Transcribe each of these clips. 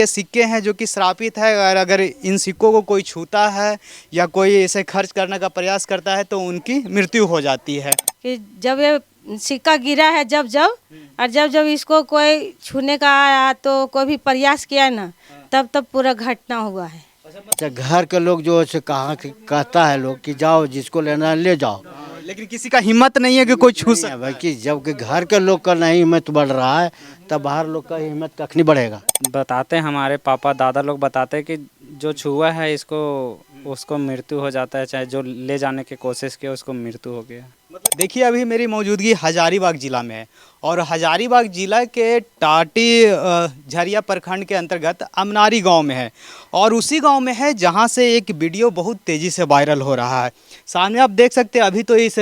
ये सिक्के हैं जो कि श्रापित है, और अगर इन सिक्कों को कोई छूता है या कोई इसे खर्च करने का प्रयास करता है तो उनकी मृत्यु हो जाती है। कि जब ये सिक्का गिरा है जब जब और जब जब इसको कोई छूने का आया तो कोई भी प्रयास किया ना तब तब पूरा घटना हुआ है। अच्छा, घर के लोग जो है कहाँ कहता है लोग कि जाओ जिसको लेना है ले जाओ, लेकिन किसी का हिम्मत नहीं है कि कोई छू नहीं है सके। भाई कि जबकि घर के लोग का नहीं हिम्मत बढ़ रहा है तब बाहर लोग का हिम्मत कखनी बढ़ेगा। बताते हमारे पापा दादा लोग बताते कि जो छुआ है इसको उसको मृत्यु हो जाता है, चाहे जो ले जाने की कोशिश किया उसको मृत्यु हो गया। देखिए अभी मेरी मौजूदगी हजारीबाग ज़िला में है, और हजारीबाग ज़िला के टाटी झरिया प्रखंड के अंतर्गत अमनारी गांव में है, और उसी गांव में है जहां से एक वीडियो बहुत तेज़ी से वायरल हो रहा है। सामने आप देख सकते हैं, अभी तो इस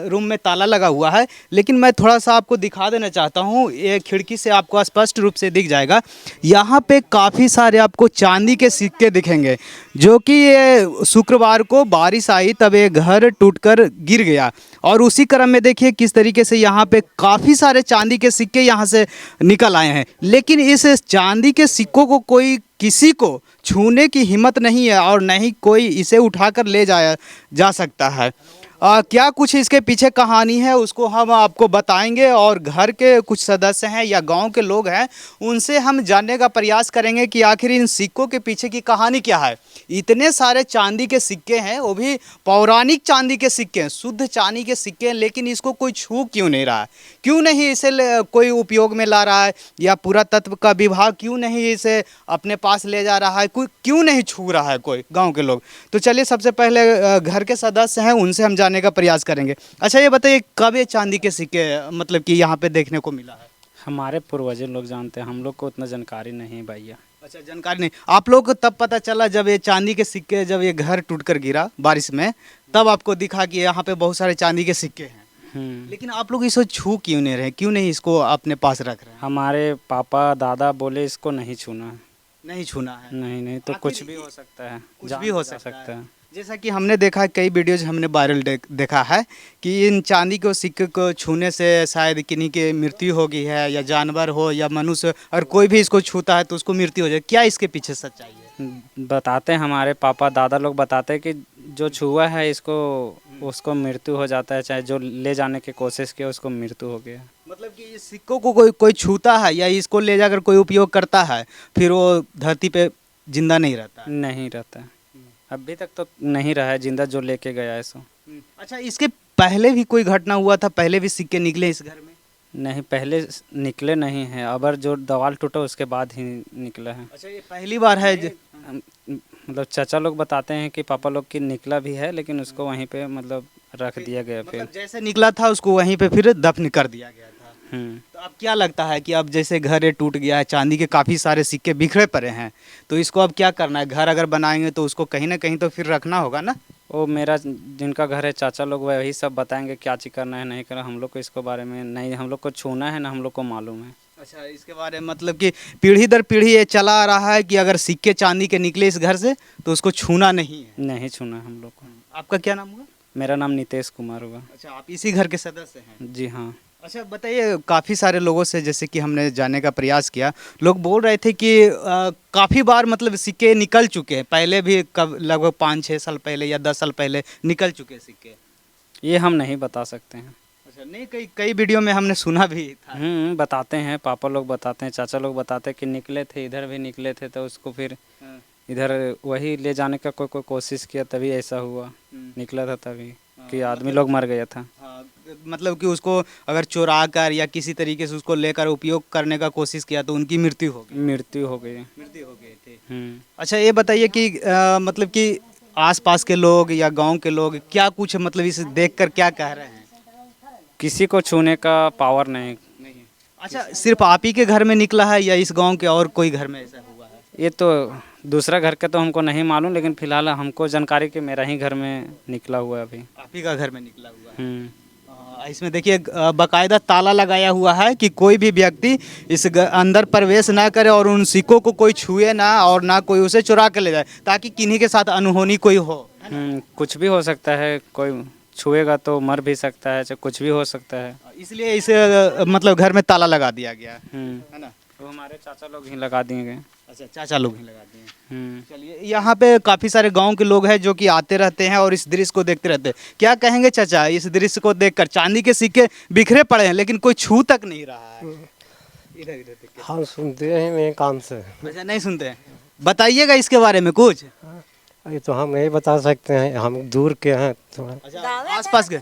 रूम में ताला लगा हुआ है, लेकिन मैं थोड़ा सा आपको दिखा देना चाहता हूँ। ये खिड़की से आपको स्पष्ट रूप से दिख जाएगा। यहाँ पे काफ़ी सारे आपको चांदी के सिक्के दिखेंगे, जो कि ये शुक्रवार को बारिश आई तब ये घर टूटकर गिर गया, और उसी क्रम में देखिए किस तरीके से यहाँ पे काफ़ी सारे चांदी के सिक्के यहाँ से निकल आए हैं। लेकिन इस चांदी के सिक्कों को कोई किसी को छूने की हिम्मत नहीं है, और न ही कोई इसे उठाकर ले जाया जा सकता है। क्या कुछ इसके पीछे कहानी है उसको हम आपको बताएंगे, और घर के कुछ सदस्य हैं या गांव के लोग हैं उनसे हम जानने का प्रयास करेंगे कि आखिर इन सिक्कों के पीछे की कहानी क्या है। इतने सारे चांदी के सिक्के हैं, वो भी पौराणिक चांदी के सिक्के हैं, शुद्ध चांदी के सिक्के हैं, लेकिन इसको कोई छू क्यों नहीं रहा है? क्यों नहीं इसे कोई उपयोग में ला रहा है, या पुरातत्व का विभाग क्यों नहीं इसे अपने पास ले जा रहा है, कोई क्यों नहीं छू रहा है कोई गाँव के लोग? तो चलिए सबसे पहले घर के सदस्य हैं उनसे हम जानने का प्रयास करेंगे। अच्छा ये बताइए, कब ये चांदी के सिक्के मतलब कि यहाँ पे देखने को मिला है? हमारे पूर्वज लोग जानते हैं, हम लोग को उतना जानकारी नहीं है भैया। अच्छा, जानकारी नहीं। आप लोग को तब पता चला जब ये चांदी के सिक्के, जब ये घर टूटकर गिरा बारिश में, तब आपको दिखा कि यहाँ पे बहुत सारे चांदी के सिक्के हैं। लेकिन आप लोग इसको छू क्यों नहीं रहे, क्यों नहीं इसको अपने पास रख रहे हैं? हमारे पापा दादा बोले इसको नहीं छूना है। नहीं छूना है? नहीं तो कुछ भी हो सकता है, कुछ भी हो सकता है। जैसा कि हमने देखा है, कई वीडियोज हमने वायरल देखा है कि इन चांदी के सिक्के को छूने से शायद किन्हीं की मृत्यु हो गई है, या जानवर हो या मनुष्य, और कोई भी इसको छूता है तो उसको मृत्यु हो जाए। क्या इसके पीछे सच्चाई है? बताते हैं हमारे पापा दादा लोग बताते हैं कि जो छुआ है इसको उसको मृत्यु हो जाता है, चाहे जो ले जाने की कोशिश किया उसको मृत्यु हो गया। मतलब कि इस सिक्कों को कोई छूता है या इसको ले जाकर कोई उपयोग करता है, फिर वो धरती पे जिंदा नहीं रहता है? नहीं रहता है, अभी तक तो नहीं रहा है जिंदा जो लेके गया है सो। अच्छा, इसके पहले भी कोई घटना हुआ था? पहले भी सिक्के निकले इस घर में? नहीं, पहले निकले नहीं हैं, अबर जो दीवार टूटा उसके बाद ही निकला है। अच्छा, ये पहली बार है? मतलब चाचा लोग बताते हैं कि पापा लोग की निकला भी है, लेकिन उसको वहीं पे मतलब रख दिया गया। फिर मतलब जैसे निकला था उसको वहीं पे फिर दफन कर दिया गया था। तो अब क्या लगता है कि अब जैसे घर टूट गया है, चांदी के काफ़ी सारे सिक्के बिखरे पड़े हैं, तो इसको अब क्या करना है? घर अगर बनाएंगे तो उसको कहीं ना कहीं तो फिर रखना होगा ना? वो मेरा जिनका घर है चाचा लोग वही सब बताएंगे क्या चीज़ करना है नहीं करना। हम लोग को इसके बारे में नहीं, हम लोग को छूना है ना हम लोग को मालूम है। अच्छा, इसके बारे में मतलब कि पीढ़ी दर पीढ़ी ये चला आ रहा है कि अगर सिक्के चांदी के निकले इस घर से तो उसको छूना नहीं है? नहीं छूना हम लोग को। आपका क्या नाम हुआ? मेरा नाम नितेश कुमार हुआ। अच्छा, आप इसी घर के सदस्य हैं? जी हाँ। अच्छा बताइए, काफ़ी सारे लोगों से जैसे कि हमने जानने का प्रयास किया, लोग बोल रहे थे कि काफ़ी बार मतलब सिक्के निकल चुके हैं, पहले भी कब लगभग 5-6 साल पहले या 10 साल पहले निकल चुके सिक्के। ये हम नहीं बता सकते हैं। अच्छा, नहीं, कई वीडियो में हमने सुना भी था। बताते हैं, पापा लोग बताते हैं, चाचा लोग बताते हैं कि निकले थे, इधर भी निकले थे, तो उसको फिर इधर वही ले जाने का कोई कोशिश किया तभी ऐसा हुआ, निकला था तभी कि आदमी लोग मर गया था। मतलब कि उसको अगर चुरा कर या किसी तरीके से उसको लेकर उपयोग करने का कोशिश किया तो उनकी मृत्यु हो गई। मृत्यु हो गई थी। अच्छा ये बताइए कि मतलब कि आसपास के लोग या गांव के लोग क्या कुछ मतलब इसे देखकर क्या कह रहे हैं? किसी को छूने का पावर नहीं। अच्छा, सिर्फ आप ही के घर में निकला है या इस गांव के और कोई घर में ऐसा हुआ है? ये तो दूसरा घर का तो हमको नहीं मालूम, लेकिन फिलहाल हमको जानकारी कि मेरा ही घर में निकला हुआ है। अभी आप ही का घर में निकला हुआ है। इसमें देखिए बाकायदा ताला लगाया हुआ है कि कोई भी व्यक्ति इस अंदर प्रवेश ना करे और उन सिक्कों को कोई छुए ना, और ना कोई उसे चुरा कर ले जाए, ताकि किन्हीं के साथ अनहोनी कोई हो। कुछ भी हो सकता है, कोई छुएगा तो मर भी सकता है, चाहे कुछ भी हो सकता है, इसलिए इसे मतलब घर में ताला लगा दिया गया है ना? वो हमारे चाचा लोग ही लगा दिए गए। अच्छा, चाचा लोग ही लगाते हैं। चलिए, यहाँ पे काफ़ी सारे गांव के लोग हैं जो कि आते रहते हैं और इस दृश्य को देखते रहते हैं। क्या कहेंगे चाचा इस दृश्य को देखकर? चांदी के सिक्के बिखरे पड़े हैं लेकिन कोई छू तक नहीं रहा है। इधर इधर देख के। हम सुनते हैं नहीं कान से। अच्छा, नहीं सुनते हैं। बताइएगा इसके बारे में कुछ। ये तो हम नहीं बता सकते हैं, हम दूर के हैं थोड़ा। अच्छा, आसपास के,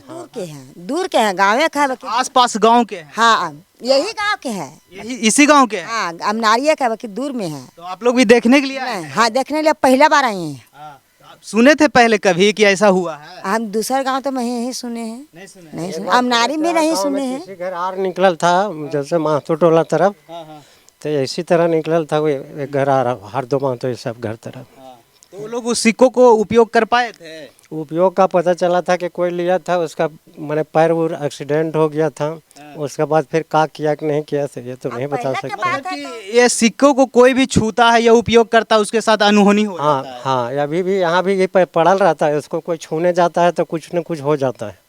दूर के हैं, गाँव के हैं। आसपास गांव के हैं। हाँ, यही गांव के हैं। यही इसी गांव के हैं। हाँ, अमनारिया का बाकी दूर में है। तो आप लोग भी देखने के लिए आए हैं? हाँ, देखने के लिए पहला बार आए हैं। हाँ, तो आप सुने थे पहले कभी कि ऐसा हुआ है? हम दूसरा गांव तो मैं यही सुने हैं। नहीं सुने। नहीं सुने, अमनारी में नहीं गाँव सुने में हैं। किसी घर आर निकलल था, जैसे माथो टोला तरफ, हाँ, हाँ, तो इसी तरह निकलल था। वो एक घर आ रहा हर दो माह तो ये सब घर तरफ। हाँ। तो वो लोग उस सिक्कों को उपयोग कर पाए थे? उपयोग का पता चला था कि कोई लिया था, उसका मैंने पैर वूर एक्सीडेंट हो गया था। उसके बाद फिर का किया कि नहीं किया से ये तो नहीं बता सकते। मतलब कि ये सिक्कों को कोई भी छूता है या उपयोग करता है उसके साथ अनहोनी हो हाँ जाता है। हाँ, अभी भी यहाँ भी ये पड़ल रहता है, उसको कोई छूने जाता है तो कुछ न कुछ हो जाता है।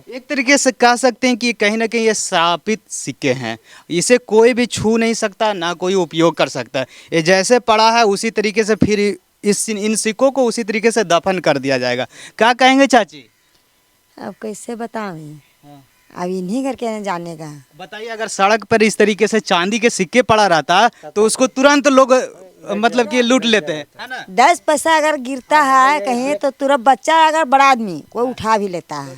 एक तरीके से कह सकते हैं कि कहीं ना कहीं ये श्रापित सिक्के हैं। इसे कोई भी छू नहीं सकता, ना कोई उपयोग कर सकता है। ये जैसे पड़ा है उसी तरीके से फिर इन सिक्कों को उसी तरीके से दफन कर दिया जाएगा। क्या कहेंगे चाची? अब कैसे बताएं, अब इन्हीं घर के जाने का। बताइए, अगर सड़क पर इस तरीके से चांदी के सिक्के पड़ा रहता तो उसको तुरंत लोग मतलब कि लूट लेते हैं, है ना? 10 पैसा अगर गिरता है कहीं तो तुरंत बच्चा अगर बड़ा आदमी कोई उठा भी लेता है।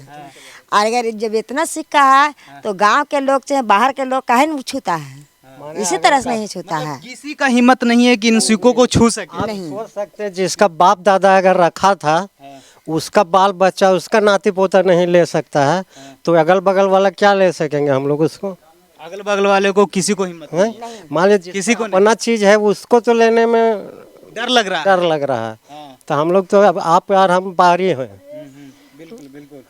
और अगर जब इतना सिक्का है तो गांव के लोग चाहे बाहर के लोग काहे नहीं छूता है, इसी तरह से नहीं छूता है। किसी का हिम्मत नहीं है कि इन सिक्कों को छू सके। आप सोच सकते हैं जिसका बाप दादा अगर रखा था उसका बाल बच्चा उसका नाती पोता नहीं ले सकता है, तो अगल बगल वाला क्या ले सकेंगे हम लोग उसको? अगल बगल वाले को किसी को हिम्मत नहीं है। हैं? मान लीजिए किसी को अपना चीज है उसको तो लेने में डर लग रहा है। डर लग रहा है। हाँ। तो हम लोग तो अब आप यार हम बाहरी हैं। बिल्कुल बिल्कुल।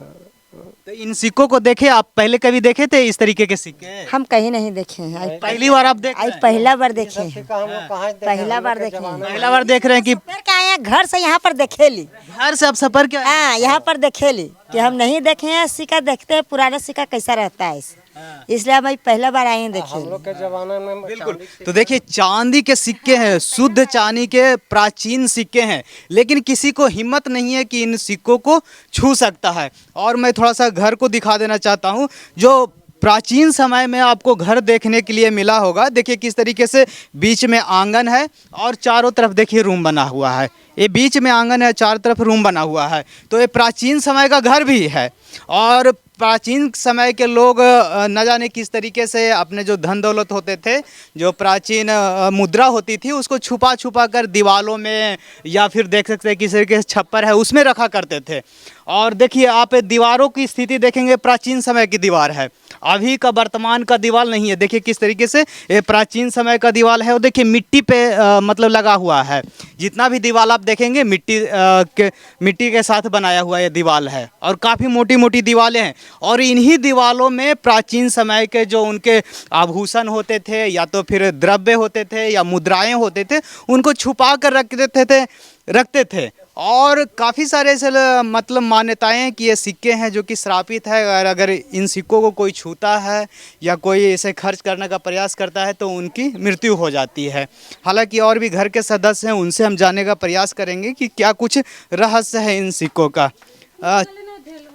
तो इन सिक्कों को देखे आप? पहले कभी देखे थे इस तरीके के सिक्के? हम कहीं नहीं देखे हैं, आज पहली बार आप देख रहे हैं? पहला बार देखे हैं। हम लोग कहाँ देखे? पहला बार देखे हैं। पहला बार देख रहे हैं कि फिर क्या है, घर से यहाँ पर देखे ली। घर से आप सफर क्या? हाँ, यहाँ पर देखे ली कि हम नहीं देखे हैं सिक्का, देखते हैं पुराना सिक्का कैसा रहता है, इसलिए हम पहला बार आए हैं देखे। हम लोग के जमाने में बिल्कुल। तो देखिए, चांदी के सिक्के हैं, शुद्ध चांदी के प्राचीन सिक्के हैं, लेकिन किसी को हिम्मत नहीं है कि इन सिक्कों को छू सकता है। और मैं थोड़ा सा घर को दिखा देना चाहता हूँ जो प्राचीन समय में आपको घर देखने के लिए मिला होगा। देखिए किस तरीके से बीच में आंगन है और चारों तरफ देखिए रूम बना हुआ है। ये बीच में आंगन है, चारों तरफ रूम बना हुआ है, तो ये प्राचीन समय का घर भी है। और प्राचीन समय के लोग न जाने किस तरीके से अपने जो धन दौलत होते थे, जो प्राचीन मुद्रा होती थी, उसको छुपा छुपा कर दीवारों में या फिर देख सकते हैं किस तरीके से छप्पर है उसमें रखा करते थे। और देखिए आप दीवारों की स्थिति देखेंगे, प्राचीन समय की दीवार है, अभी का वर्तमान का दीवार नहीं है। देखिए किस तरीके से ये प्राचीन समय का दीवार है। और देखिए मिट्टी पे मतलब लगा हुआ है। जितना भी दीवार आप देखेंगे मिट्टी के साथ बनाया हुआ ये दीवार है और काफ़ी मोटी मोटी दीवारें हैं। और इन्हीं दीवारों में प्राचीन समय के जो उनके आभूषण होते थे या तो फिर द्रव्य होते थे या मुद्राएं होते थे, उनको छुपा कर रखते थे। और काफ़ी सारे ऐसे मतलब मान्यताएं हैं कि ये सिक्के हैं जो कि श्रापित है। और अगर इन सिक्कों को कोई छूता है या कोई इसे खर्च करने का प्रयास करता है तो उनकी मृत्यु हो जाती है। हालांकि और भी घर के सदस्य हैं, उनसे हम जानने का प्रयास करेंगे कि क्या कुछ रहस्य है इन सिक्कों का।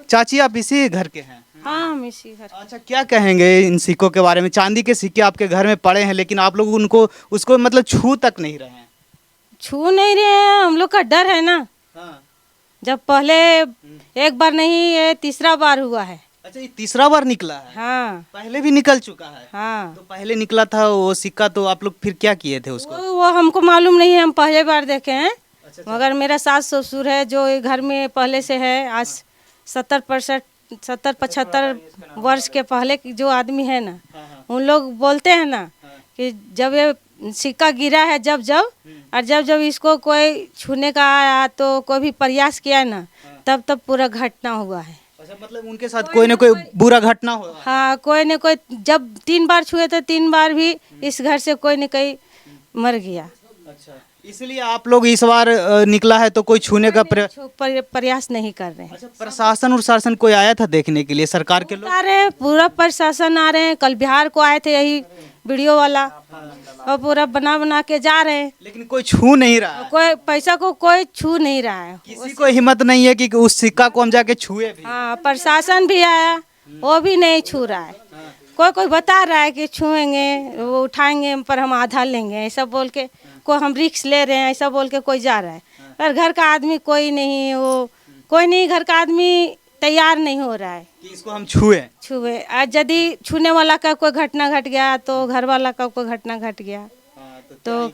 चाची आप इसी घर के हैं? हाँ, हम इसी घर। अच्छा, क्या कहेंगे इन सिक्कों के बारे में? चांदी के सिक्के आपके घर में पड़े हैं लेकिन आप लोग उसको मतलब छू तक नहीं रहे हैं। छू नहीं रहे हैं, हम लोग का डर है ना। हाँ। जब पहले एक बार नहीं, ये तीसरा बार हुआ है। अच्छा, ये तीसरा बार निकला है? हाँ पहले भी निकल चुका है? हाँ। तो पहले निकला था वो सिक्का, तो आप लोग फिर क्या किए थे उसको? वो हमको मालूम नहीं है, हम पहले बार देखे हैं। मगर मेरा सास ससुर है जो ये घर में पहले से है, आज 70-75 वर्ष के पहले की जो आदमी है ना, उन लोग बोलते हैं ना कि जब ये सिक्का गिरा है जब और जब इसको कोई छूने का आया तो कोई भी प्रयास किया ना, तब पूरा घटना हुआ है। अच्छा, मतलब उनके साथ कोई ना कोई बुरा घटना हुआ? हाँ, कोई न कोई, जब 3 बार छुए तो 3 बार भी इस घर से कोई न कोई मर गया। अच्छा, इसलिए आप लोग इस बार निकला है तो कोई छूने का प्रयास नहीं कर रहे हैं। अच्छा, प्रशासन उशासन कोई आया था देखने के लिए, सरकार के लोग? आ रहे हैं, पूरा प्रशासन आ रहे हैं। कल बिहार को आए थे यही वीडियो वाला, और पूरा बना बना के जा रहे हैं। लेकिन कोई छू नहीं रहा है। कोई पैसा को कोई छू नहीं रहा है। किसी को हिम्मत नहीं है कि उस सिक्का को हम जाके छुए भी। हाँ, प्रशासन भी आया, वो भी नहीं छू रहा है। कोई कोई बता रहा है कि छुएंगे, वो उठाएंगे पर हम आधा लेंगे, ऐसा बोल के कोई हम रिक्स ले रहे हैं, ऐसा बोल के कोई जा रहा है। पर घर का आदमी कोई नहीं, वो कोई नहीं, घर का आदमी तैयार नहीं हो रहा है कि इसको हम छुए। छुए। आज यदि छूने वाला का कोई घटना घट गया तो घर वाला का कोई घटना घट गया तो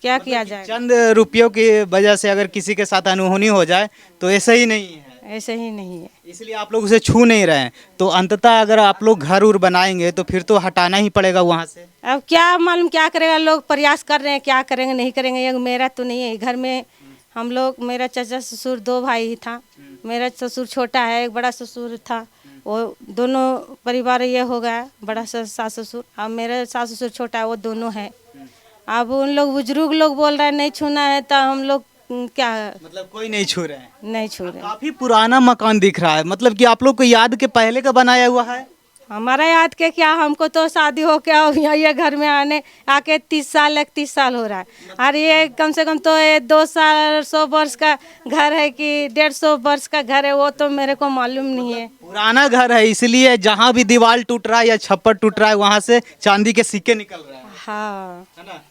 क्या किया जाए। चंद रुपयों की वजह से अगर किसी के साथ अनहोनी हो जाए तो ऐसा ही नहीं है। ऐसे ही नहीं है। इसलिए आप लोग उसे छू नहीं रहे हैं। तो अंततः अगर आप लोग घर उर बनाएंगे तो फिर तो हटाना ही पड़ेगा वहाँ से। अब क्या मालूम क्या करेगा, लोग प्रयास कर रहे हैं, क्या करेंगे नहीं करेंगे। ये मेरा तो नहीं है घर में, हम लोग, मेरा चाचा ससुर 2 भाई ही था। मेरा ससुर छोटा है, एक बड़ा ससुर था, वो दोनों परिवार ये हो गया, बड़ा सास ससुर। अब मेरा सास ससुर छोटा है, वो दोनों है। अब उन लोग बुजुर्ग लोग बोल रहे हैं नहीं छूना है, तो हम लोग क्या, मतलब कोई नहीं छू रहे हैं। नहीं छू रहे। काफी पुराना मकान दिख रहा है, मतलब कि आप लोग को याद के पहले का बनाया हुआ है। हमारा याद के क्या, हमको तो शादी हो के अब ये घर में आके 31 साल हो रहा है। और ये कम से कम तो ये 200 वर्ष का घर है कि 150 वर्ष का घर है, वो तो मेरे को मालूम नहीं है। पुराना घर है, इसलिए जहाँ भी दीवार टूट रहा है या छप्पर टूट रहा है वहाँ से चांदी के सिक्के निकल रहे हैं। हाँ, है ना?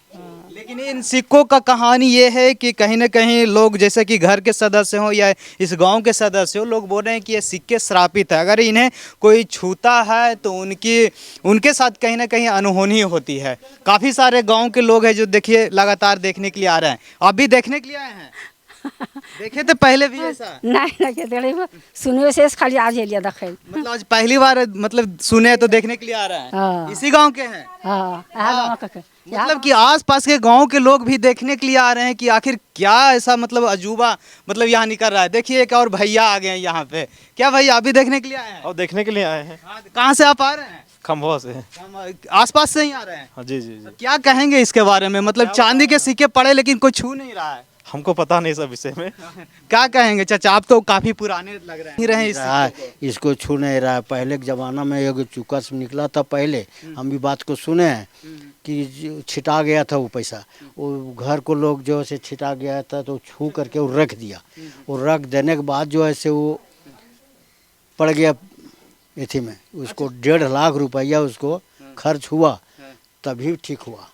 लेकिन इन सिक्कों का कहानी ये है कि कहीं ना कहीं लोग जैसे कि घर के सदस्य हो या इस गांव के सदस्य हो, लोग बोल रहे हैं कि ये सिक्के श्रापित है। अगर इन्हें कोई छूता है तो उनके साथ कहीं ना कहीं अनहोनी होती है। काफ़ी सारे गांव के लोग हैं जो देखिए लगातार देखने के लिए आ रहे हैं। आप भी देखने के लिए आए हैं? देखे थे पहले भी ऐसा? नहीं सुने से खाली आज लिया देखे। मतलब आज पहली बार मतलब सुने तो देखने के लिए आ रहे हैं। हाँ। इसी गांव के हैं? मतलब कि आसपास के गांव के लोग भी देखने के लिए आ रहे हैं कि आखिर क्या ऐसा मतलब अजूबा मतलब यहाँ निकल रहा है। देखिए एक और भैया आ गए हैं यहाँ पे। क्या भैया अभी देखने के लिए आए हैं? और देखने के लिए आए हैं। हाँ, कहाँ से आप आ रहे हैं? खम्भवा से। आसपास से ही आ रहे हैं? हाँ जी जी जी। क्या कहेंगे इसके बारे में? मतलब चांदी के सिक्के पड़े लेकिन कोई छू नहीं रहा है। हमको पता नहीं सब विषय में। क्या कहेंगे चाचा, आप तो काफी पुराने लग रहे हैं। नहीं रहे इस सिक्के को। इसको छू नहीं रहा है। पहले के ज़माना में एक चूका से निकला था पहले, हम भी बात को सुने हैं कि छिटा गया था वो पैसा। वो घर को लोग जो है छिटा गया था तो छू करके वो रख दिया। वो रख देने के बाद जो है से वो पड़ गया इथी में, उसको 1.5 लाख रुपया उसको खर्च हुआ, तभी ठीक हुआ।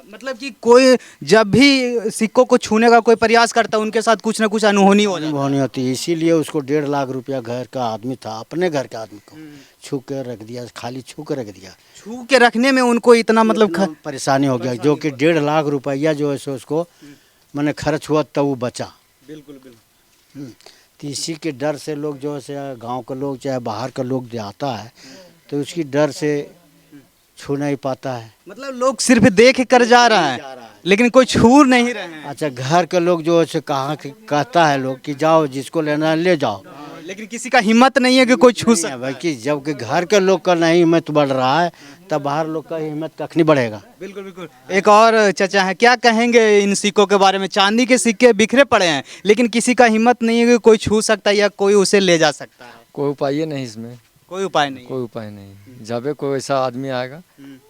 मतलब कि कोई जब भी सिक्कों को छूने का कोई प्रयास करता है उनके साथ कुछ ना कुछ अनहोनी हो जाती है। होनी होती है, इसीलिए उसको 1.5 लाख रुपया घर का आदमी था, अपने घर के आदमी को छू के रख दिया, खाली छू के रख दिया। छू के रखने में उनको इतना मतलब परेशानी हो गया, जो कि 1.5 लाख रुपया जो है सो उसको मैंने खर्च हुआ तब वो बचा। बिल्कुल बिल्कुल। तो इसी के डर से लोग जो है गांव के लोग चाहे बाहर का लोग जो आता है तो उसकी डर से छू नहीं पाता है। मतलब लोग सिर्फ देख कर जा रहा है लेकिन कोई छू नहीं रहे हैं। अच्छा, घर के लोग जो है कहाँ कहता है लोग कि जाओ जिसको लेना है ले जाओ, लेकिन किसी का हिम्मत नहीं है कि कोई छू नहीं सके। है भाई कि जबकि घर के लोग का नहीं हिम्मत बढ़ रहा है तब बाहर लोग का हिम्मत कखनी बढ़ेगा। बिल्कुल बिल्कुल। एक और चाचा है, क्या कहेंगे इन सिक्कों के बारे में? चांदी के सिक्के बिखरे पड़े हैं लेकिन किसी का हिम्मत नहीं है कि कोई छू सकता है या कोई उसे ले जा सकता है। कोई उपाय नहीं इसमें, कोई उपाय नहीं। कोई उपाय नहीं। जब कोई ऐसा आदमी आएगा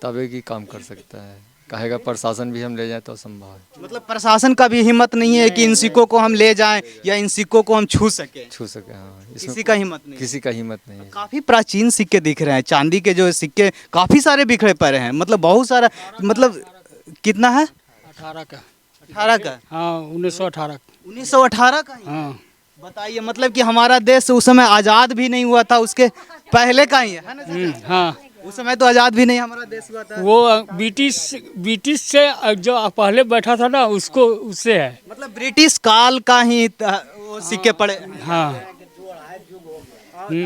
तभी की काम कर सकता है। कहेगा प्रशासन भी हम ले जाए तो संभव है। मतलब प्रशासन का भी हिम्मत नहीं है कि इन सिक्कों को हम ले जाएं या इन सिक्कों को हम छू सके। छू सके, हाँ। किसी का हिम्मत नहीं। किसी का हिम्मत नहीं है। काफी प्राचीन सिक्के दिख रहे हैं, चांदी के जो सिक्के काफी सारे बिखरे पड़े हैं, मतलब बहुत सारा। मतलब कितना है? 18 का। 18 का? हाँ, 1918। 1918 का? हाँ। बताइए, मतलब कि हमारा देश उस समय आजाद भी नहीं हुआ था, उसके पहले का ही है ना? हाँ, उस समय तो आजाद भी नहीं हमारा देश हुआ था। वो ब्रिटिश से जो पहले बैठा था ना उसको, उससे है। मतलब ब्रिटिश काल का ही वो सिक्के पड़े। हाँ।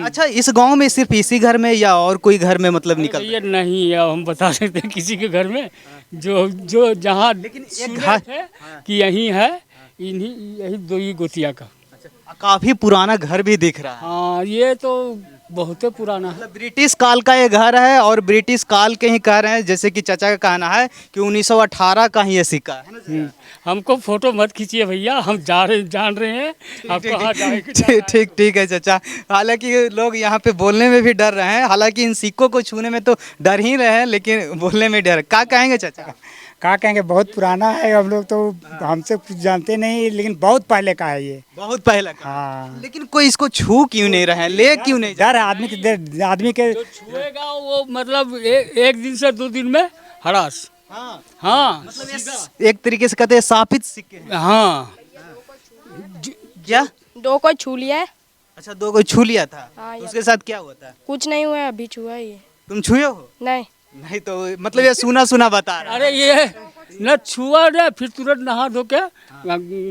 अच्छा, इस गांव में सिर्फ इसी घर में या और कोई घर में मतलब निकल? ये नहीं है, हम बता सकते हैं किसी के घर में जो जहाँ लेकिन एक सुने घर थे कि यही है, यही 2 ही गोतिया का। काफी पुराना घर भी दिख रहा है। हाँ, ये तो बहुत पुराना है। मतलब ब्रिटिश काल का ये घर है और ब्रिटिश काल के ही कह रहे हैं, जैसे कि चाचा का कहना है कि 1918 का ही ये सिक्का है ना? हमको फोटो मत खींचिए भैया, हम जान रहे हैं आप कहाँ जाएंगे। ठीक है चाचा। हालांकि लोग यहाँ पे बोलने में भी डर रहे हैं, हालांकि इन सिक्कों को छूने में तो डर ही रहे हैं लेकिन बोलने में डर। क्या कहेंगे चाचा? क्या कहेंगे, बहुत पुराना है। हम लोग तो हमसे कुछ जानते नहीं, लेकिन बहुत पहले का है ये। बहुत पहले का। हाँ, लेकिन कोई इसको छू क्यों नहीं रहे, ले क्यों नहीं जा डर है आदमी के जो छुएगा वो मतलब एक दिन से 2 दिन में हरास। हाँ, हाँ मतलब एक तरीके से कहते हैं सापित सिक्के हैं। हाँ क्या? 2 को छू लिया है। अच्छा, 2 को छू लिया था, हाँ, तो उसके साथ क्या हुआ था? कुछ नहीं हुआ है, अभी छुआ ही है। तुम छुए हो? नहीं, नहीं तो मतलब ये सुना सुना बता रहा है। अरे ये न छुआ रे, फिर तुरंत नहा धो के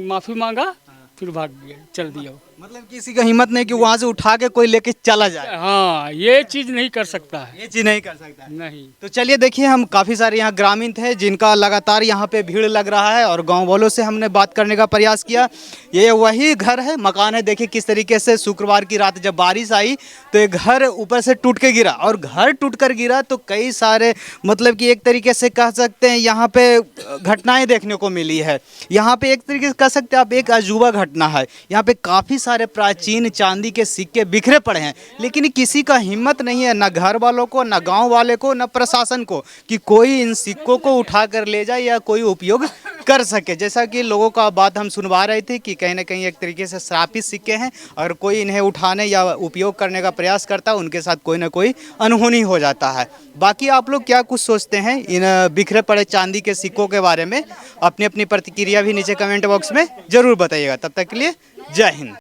माफी मांगा, फिर भाग गया, चल दिया। मतलब किसी का हिम्मत नहीं कि वहाँ से उठा के कोई लेके चला जाए। हाँ, ये चीज नहीं कर सकता है। ये चीज नहीं कर सकता है। नहीं। तो चलिए देखिए, हम काफ़ी सारे यहाँ ग्रामीण थे जिनका लगातार यहाँ पे भीड़ लग रहा है और गांव वालों से हमने बात करने का प्रयास किया। ये वही घर है, मकान है। देखिए किस तरीके से शुक्रवार की रात जब बारिश आई तो ये घर ऊपर से टूट के गिरा, और घर टूट कर गिरा तो कई सारे मतलब कि एक तरीके से कह सकते हैं यहाँ पे घटनाएं देखने को मिली है। यहाँ पे एक तरीके से कह सकते हैं आप एक अजूबा घटना है। यहाँ पे काफ़ी सारे प्राचीन चांदी के सिक्के बिखरे पड़े हैं, लेकिन किसी का हिम्मत नहीं है, ना घर वालों को, ना गांव वाले को, ना प्रशासन को, कि कोई इन सिक्कों को उठा कर ले जाए या कोई उपयोग कर सके। जैसा कि लोगों का बात हम सुनवा रहे थे कि कहीं ना कहीं एक तरीके से श्रापित सिक्के हैं, अगर कोई इन्हें उठाने या उपयोग करने का प्रयास करता है उनके साथ कोई ना कोई अनहोनी हो जाता है। बाकी आप लोग क्या कुछ सोचते हैं इन बिखरे पड़े चांदी के सिक्कों के बारे में? अपनी अपनी प्रतिक्रिया भी नीचे कमेंट बॉक्स में ज़रूर बताइएगा। तब तक के लिए जय हिंद।